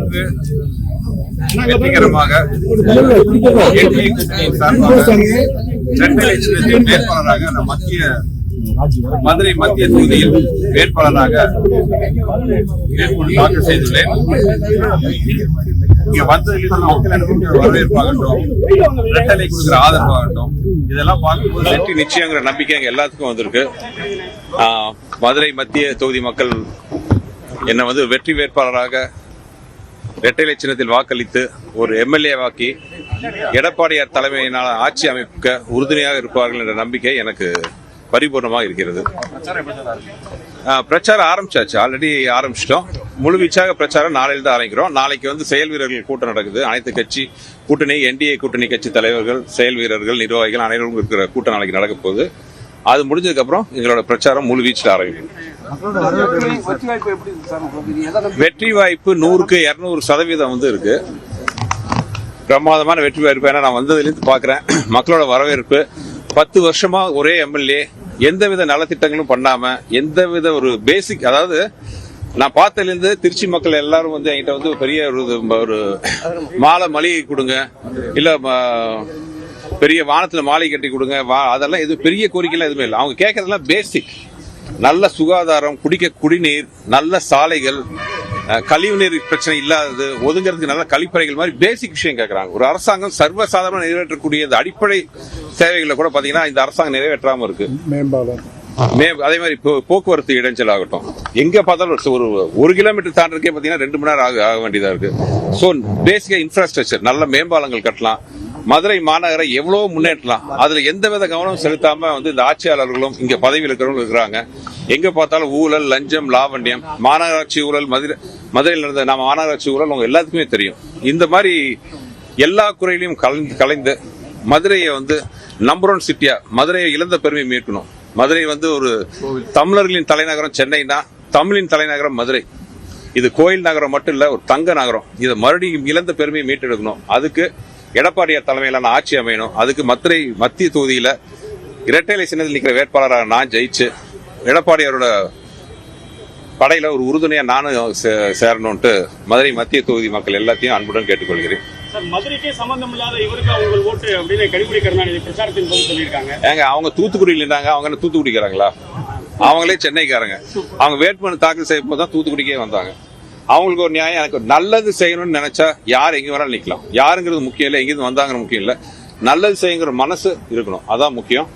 இன்று வெற்றிகரமாக என்டிஏ கூட்டணியின் சார்பாக வேட்பாளராக மதுரை மத்திய தொகுதியில் வேட்பாளராக வேட்புமனு தாக்கல் செய்துள்ளேன். இங்க வந்ததிலிருந்து மக்கள் எனக்கு வரவேற்பாகட்டும், இரட்டலை கொடுக்கிற ஆதரவாகட்டும், இதெல்லாம் பார்க்கும்போது வெற்றி நிச்சயங்கிற நம்பிக்கை எங்க எல்லாத்துக்கும் வந்திருக்கு. மதுரை மத்திய தொகுதி மக்கள் என்னை வெற்றி வேட்பாளராக இரட்டை சின்னத்தில் வாக்களித்து ஒரு எம்எல்ஏ வாக்கி எடப்பாடியார் தலைமையினால் ஆட்சி அமைக்க உறுதுணையாக இருப்பார்கள் என்ற நம்பிக்கை எனக்கு பரிபூர்ணமாக இருக்கிறது. பிரச்சாரம் ஆரம்பிச்சாச்சு, ஆல்ரெடி ஆரம்பிச்சிட்டோம். முழுவீச்சாக பிரச்சாரம் நாளையில் தான் ஆரம்பிக்கிறோம். நாளைக்கு செயல் வீரர்கள் கூட்டம் நடக்குது. அனைத்து கட்சி கூட்டணி, என்டிஏ கூட்டணி கட்சி தலைவர்கள், செயல் வீரர்கள், நிர்வாகிகள் அனைவரும் இருக்கிற கூட்டம் நாளைக்கு நடக்க போகுது. அது முடிஞ்சதுக்கு அப்புறம் எங்களோட பிரச்சாரம் முழு வீச்சில் ஆரம்பிக்கும். வெற்றி வாய்ப்பு 100க்கு 200% இருக்கு. பிரமாதமான வெற்றி வாய்ப்பு. ஏன்னா நான் வந்ததுலேருந்து பாக்குறேன் மக்களோட வரவேற்பு. 10 வருஷமா ஒரே எம்எல்ஏ, எந்தவித நலத்திட்டங்களும் பண்ணாம, எந்தவித ஒரு பேசிக், அதாவது நான் பார்த்ததுலேருந்து திருச்சி மக்கள் எல்லாரும் என்கிட்ட பெரிய ஒரு மாலை மளிகை கொடுங்க, இல்ல பெரிய வானத்துல மாலை கட்டி கொடுங்க, அதெல்லாம் எதுவும் பெரிய கோரிக்கைலாம் எதுவுமே இல்லை. அவங்க கேட்கறதெல்லாம் பேசிக். நல்ல சுகாதாரம், குடிக்க குடிநீர், நல்ல சாலைகள், கழிவுநீர் பிரச்சனை இல்லாதது, ஒதுங்கிறதுக்கு நல்ல கழிப்பறைகள் மாதிரி பேசிக் விஷயம் கேட்கறாங்க. ஒரு அரசாங்கம் சர்வசாதாரண நிறைவேற்றக்கூடிய சேவைகளை கூட பாத்தீங்கன்னா இந்த அரசாங்கம் நிறைவேற்றாம இருக்கு. அதே மாதிரி போக்குவரத்து இடைஞ்சல் ஆகட்டும், எங்க பார்த்தாலும் ஒரு கிலோமீட்டர் தாண்டதுக்கே பாத்தீங்கன்னா 2 மணி நேரம் ஆக வேண்டியதா இருக்கு. சோ பேசிக்கா இன்ஃப்ராஸ்ட்ரக்சர், நல்ல மேம்பாலங்கள் கட்டலாம். மதுரை மாநகரை எவ்வளவு முன்னேற்றலாம். அதுல எந்தவித கவனம் செலுத்தாம இந்த ஆட்சியாளர்களும் இங்க பதவியில் இருக்கிறவங்க இருக்கிறாங்க. எங்க பார்த்தாலும் ஊழல், லஞ்சம், லாவண்யம், மாநகராட்சி ஊழல், மதுரையில் நடந்த நம்ம மாநகராட்சி ஊழல் உங்க எல்லாத்துக்குமே தெரியும். இந்த மாதிரி எல்லா குறைகளையும் கலைந்து மதுரையை நம்பர் 1 சிட்டியா, மதுரையை இழந்த பெருமை மீட்கணும். மதுரை ஒரு தமிழர்களின் தலைநகரம் சென்னைனா, தமிழின் தலைநகரம் மதுரை. இது கோயில் நகரம் மட்டும் இல்ல, ஒரு தங்க நகரம். இதை மறுபடியும் இழந்த பெருமையை மீட்டெடுக்கணும். அதுக்கு எடப்பாடியார் தலைமையிலான ஆட்சி அமையணும். அதுக்கு மதுரை மத்திய தொகுதியில இரட்டை சின்னத்தில் நிற்கிற வேட்பாளராக நான் ஜெயிச்சு எடப்பாடியாரோட படையில ஒரு உறுதுணையா நானும் சேரணும்ட்டு மதுரை மத்திய தொகுதி மக்கள் எல்லாத்தையும் அன்புடன் கேட்டுக்கொள்கிறேன். மதுரைக்கே சம்பந்தம் இல்லாத இவருக்கு அவங்க ஓட்டு அப்படின்னு கனிமொழி கருணாநிதி பிரச்சாரத்தின் போது சொல்லியிருக்காங்க. ஏங்க, அவங்க தூத்துக்குடியில் இருந்தாங்க, அவங்க தூத்துக்குடிக்காரங்களா? அவங்களே சென்னைக்காரங்க. அவங்க வேட்புமனு தாக்கல் செய்யும் போது தான் தூத்துக்குடிக்கே வந்தாங்க. அவங்களுக்கு ஒரு நியாயம். எனக்கு நல்லது செய்யணும்னு நினைச்சா யார் எங்க வேணாலும் நிக்கலாம். யாருங்கிறது முக்கியம் இல்லை, எங்கிருந்து வந்தாங்கிற முக்கியம் இல்லை. நல்லது செய்யுங்கிற மனசு இருக்கணும், அதான் முக்கியம்.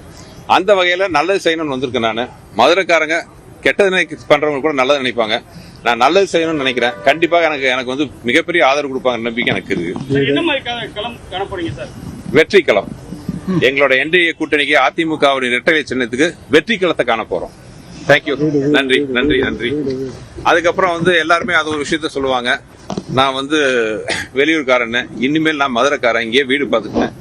அந்த வகையில நல்லது செய்யணும்னு வந்திருக்கேன் நான். மதுரைக்காரங்க கெட்டது பண்றவங்க கூட நல்லது நினைப்பாங்க. நான் நல்லது செய்யணும்னு நினைக்கிறேன். கண்டிப்பாக எனக்கு மிகப்பெரிய ஆதரவு கொடுப்பாங்க நம்பிக்கை எனக்கு இருக்கு. வெற்றி களம். எங்களோட என்டிஏ கூட்டணிக்கு அதிமுகவின் இரட்டை சின்னத்துக்கு வெற்றி களத்தை காண போறோம். தேங்க்யூ. நன்றி நன்றி நன்றி. அதுக்கப்புறம் எல்லாருமே அது ஒரு விஷயத்த சொல்லுவாங்க, நான் வெளியூர்காரன்னு. இனிமேல் நான் மதுரைக்காரன். இங்கே வீடு பார்த்துட்டேன்,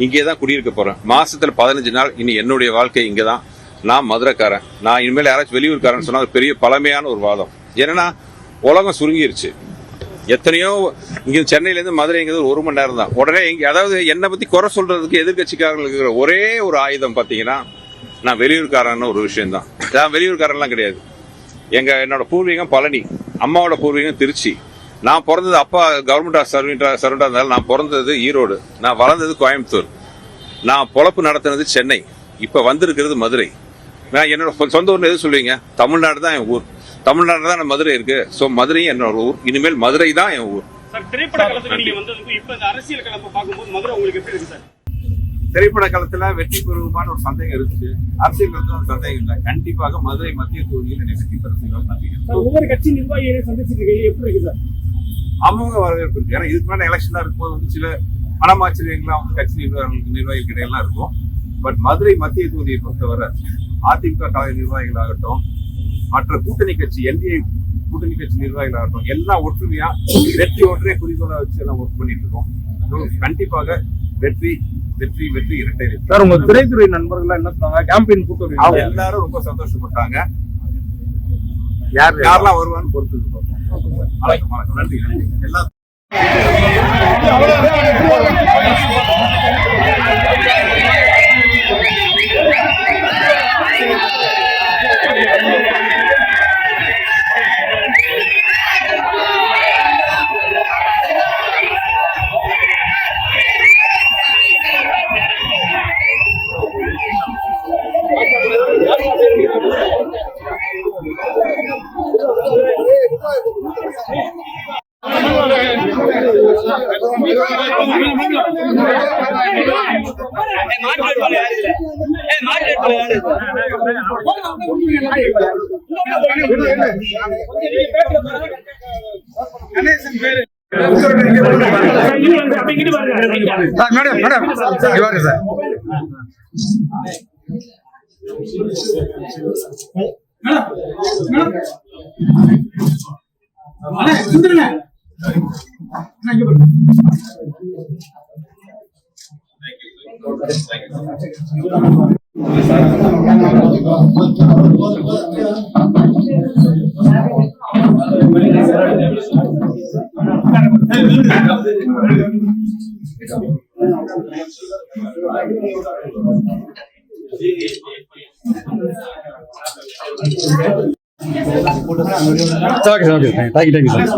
இங்கே தான் குடியிருக்க போறேன். மாசத்துல 15 நாள் இனி என்னுடைய வாழ்க்கை இங்கதான். நான் மதுரைக்காரன். நான் இனிமேல் யாராச்சும் வெளியூர்காரன் சொன்னா அது பெரிய பழமையான ஒரு வாதம். ஏன்னா உலகம் சுருங்கிருச்சு. எத்தனையோ இங்க சென்னையில இருந்து மதுரைங்கிறது 1 மணி நேரம் தான். உடனே அதாவது என்னை பத்தி குறை சொல்றதுக்கு எதிர்கட்சிக்காரர்களுக்கு இருக்கிற ஒரே ஒரு ஆயுதம் பாத்தீங்கன்னா நான் வெளியூர்காரன் ஒரு விஷயம் தான். நான் வெளியூர்காரன்லாம் கிடையாது. என்னோட பூர்வீகம் பழனி, அம்மாவோட பூர்வீகம் திருச்சி. நான் பிறந்தது, அப்பா கவர்மெண்ட் சர்வெண்டா இருந்தாலும் நான் பிறந்தது ஈரோடு, நான் வளர்ந்தது கோயம்புத்தூர், நான் பொழப்பு நடத்தினது சென்னை, இப்ப வந்திருக்கிறது மதுரை. நான் என்னோட சொந்த ஊர்னு எது சொல்லுவீங்க? தமிழ்நாடு தான் என் ஊர். தமிழ்நாடு தான் மதுரை இருக்கு. சோ மதுரையும் என்னோட ஊர். இனிமேல் மதுரை தான் என் ஊர். திரைப்பட காலத்துல வெற்றி பெறுமான ஒரு சந்தேகம் இருக்கு. அரசியல் ஒரு சந்தேகம் இல்லை. கண்டிப்பாக மதுரை மத்திய தொகுதியில் வெற்றி பெற செய்வாங்க. ஒவ்வொரு கட்சி நிர்வாகிகளை சந்திச்சிருக்கீங்க, எப்படி இருக்கு சார்? அவங்க வரவேற்பு இருக்கு. ஏன்னா இதுக்கு மேல எலெக்ஷனா இருக்கும்போது சில மனமாச்சரியங்கள்லாம் கட்சி நிர்வாகிகள் இடையெல்லாம் இருக்கும். பட் மதுரை மத்திய தொகுதியை பொறுத்தவரை அதிமுக கலை நிர்வாகிகளாகட்டும், மற்ற கூட்டணி கட்சி என்டிஏ கூட்டணி கட்சி நிர்வாகிகளாகட்டும், எல்லாம் ஒற்றுமையா வெற்றி ஒன்றே குறிக்கோளா வச்சு எல்லாம் ஒர்க் பண்ணிட்டு இருக்கோம். கண்டிப்பாக வெற்றி வெற்றி வெற்றி இரட்டை. சார், உங்க திரைத்துறை நண்பர்கள் என்ன சொன்னாங்க? கேம்பெயின் கூட்டம் அவங்க எல்லாரும் ரொம்ப சந்தோஷப்பட்டாங்க. யாரெல்லாம் வருவான்னு பொறுத்து இருக்கோம். நன்றி நன்றி. எல்லாம் மேடம் மேடம் இவாங்க sir okay sir okay thank you sir